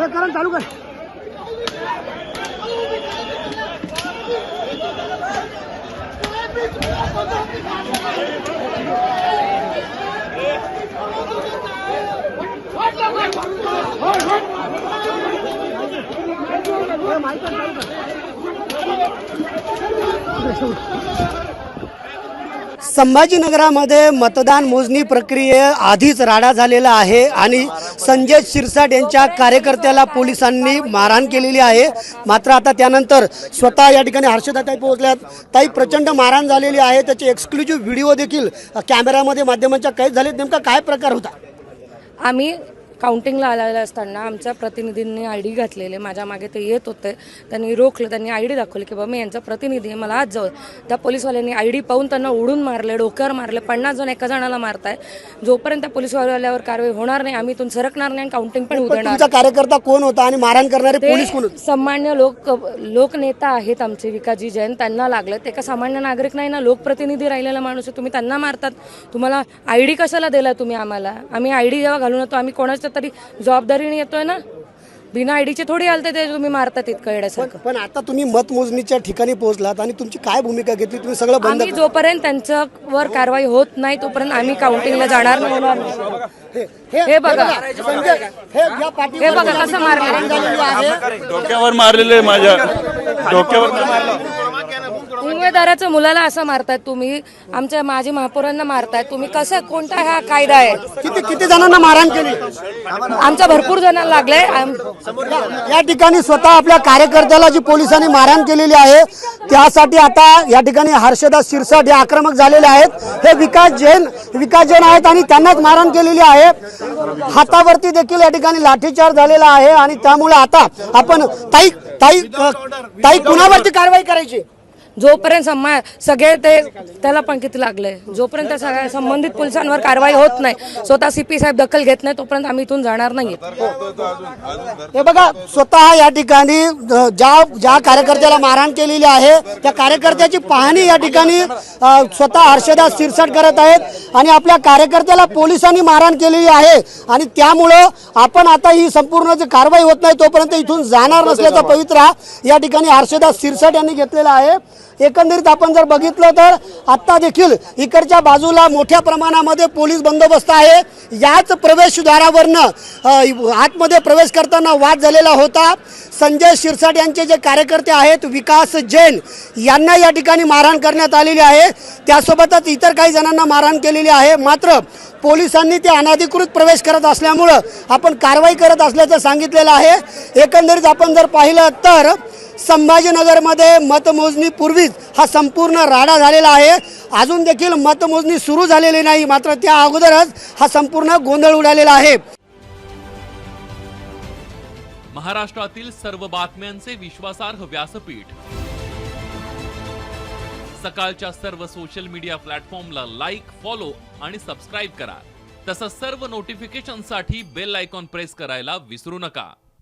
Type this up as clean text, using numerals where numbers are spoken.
करा चालू कर. संभाजीनगरामध्ये मतदान मोजणी प्रक्रियेआधीच राडा झालेला आहे आणि संजय शिरसाट यांच्या कार्यकर्त्याला पोलिसांनी मारहाण केलेली आहे. मात्र आता त्यानंतर स्वतः या ठिकाणी हर्षदाताई पोहोचल्यात. ताई, प्रचंड मारहाण झालेली आहे, त्याचे एक्सक्लुझिव्ह व्हिडिओ देखील कॅमेऱ्यामध्ये माध्यमांच्या कैद झालेत. नेमका काय प्रकार होता? आम्ही काउंटिंगला आलेलं असताना आमच्या प्रतिनिधींनी ID घातलेले, माझ्या मागे ते येत होते, त्यांनी रोखलं, त्यांनी ID दाखवली की बाबा मी यांचा प्रतिनिधी आहे, मला आज जाऊ. त्या पोलीसवाल्यांनी ID पाहून त्यांना उडून मारले, डोक्यावर मारले. 50 जण एका जणाला मारताय. जोपर्यंत त्या पोलीसवाल्यावर कारवाई होणार नाही आम्ही इथून सरकणार नाही आणि काउंटिंग पण होऊ देणार. तुमचा कार्यकर्ता कोण होता आणि मारहाण करणारे पोलीस कोण होते? सामान्य लोकनेता आहेत आमचे विकासजी जैन, त्यांना लागले. ते का सामान्य नागरिक नाही ना, लोकप्रतिनिधी राहिलेला माणूस आहे. तुम्ही त्यांना मारतात. तुम्हाला ID कशाला दिला तुम्ही आम्हाला? आम्ही ID जेव्हा घालून येतो आम्ही कोणाच्या तरी जबाबदारीने येतोय ना, बिना IDचे थोडी आलते ते तुम्ही मारतात इतकं येण्यासारखं. पण आता तुम्ही मतमोजणीच्या ठिकाणी पोहोचलात आणि तुमची काय भूमिका घेतली? तुम्ही सगळं बंद आम्ही जोपर्यंत त्यांच्यावर कारवाई होत नाही तोपर्यंत आम्ही काउंटिंगला जाणार नाही. हे बघा, हे बघा कसं मारलं, डोक्यावर मारलेले, माझ्या डोक्यावर मारलं. उमेदवाराच्या मुलाला असं मारतायत तुम्ही, आमच्या माजी महापौरांना मारतायत तुम्ही. कसं, कोणता हा कायदा आहे? किती जणांना मारहाण केली? आमच्या भरपूर जणांना लागले. या ठिकाणी स्वतः आपल्या कार्यकर्त्याला जी पोलिसांनी मारहाण केलेली आहे त्यासाठी आता या ठिकाणी हर्षदा शिरसाट हे आक्रमक झालेले आहेत. हे विकास जैन आहेत आणि त्यांनाच मारहाण केलेली आहे. हातावरती देखील या ठिकाणी लाठीचार्ज झालेला आहे आणि त्यामुळे आता आपण ताई कुणावरती कारवाई करायची? जोपर्यंत सगळे त्याला पण किती लागले, जोपर्यंत त्या सगळ्या संबंधित पोलिसांवर कारवाई होत नाही, स्वतः CP साहेब दखल घेत नाही, तोपर्यंत आम्ही इथून जाणार नाही. हे बघा, स्वतः या ठिकाणी ज्या कार्यकर्त्याला मारहाण केलेली आहे त्या कार्यकर्त्याची पाहणी या ठिकाणी स्वतः हर्षदा शिरसाट करत आहेत आणि आपल्या कार्यकर्त्याला पोलिसांनी मारहाण केलेली आहे आणि त्यामुळं आपण आता ही संपूर्ण जी कारवाई होत नाही तोपर्यंत इथून जाणार नसल्याचा पवित्रा या ठिकाणी हर्षदा शिरसाट यांनी घेतलेला आहे. एकंदरीत आपण जर बघितलं तर आता देखील इकडच्या बाजूला मोठ्या प्रमाणामध्ये पोलीस बंदोबस्त आहे. याच प्रवेशद्वारावरनं आतमध्ये प्रवेश करताना वाद झालेला होता. संजय शिरसाट यांचे जे कार्यकर्ते आहेत विकास जैन यांना या ठिकाणी मारहाण करण्यात आलेली आहे. त्यासोबतच इतर काही जणांना मारहाण केलेली आहे. मात्र पोलिसांनी ते अनधिकृत प्रवेश करत असल्यामुळं आपण कारवाई करत असल्याचं सांगितलेलं आहे. एकंदरीत आपण जर पाहिलं तर संभाजीनगरमध्ये मतमोजणी पूर्वीच हा संपूर्ण राडा झालेला आहे. अजून देखील मतमोजणी सुरू झालेली नाही, मात्र त्या अगोदरच हा संपूर्ण गोंधळ उडालेला आहे. महाराष्ट्रातील सर्व बातम्यांचे विश्वासार्ह व्यासपीठ, सकाळच्या सर्व सोशल मीडिया प्लॅटफॉर्मला लाईक, फॉलो आणि सबस्क्राईब करा. तसंच सर्व नोटिफिकेशनसाठी बेल आयकॉन प्रेस करायला विसरू नका.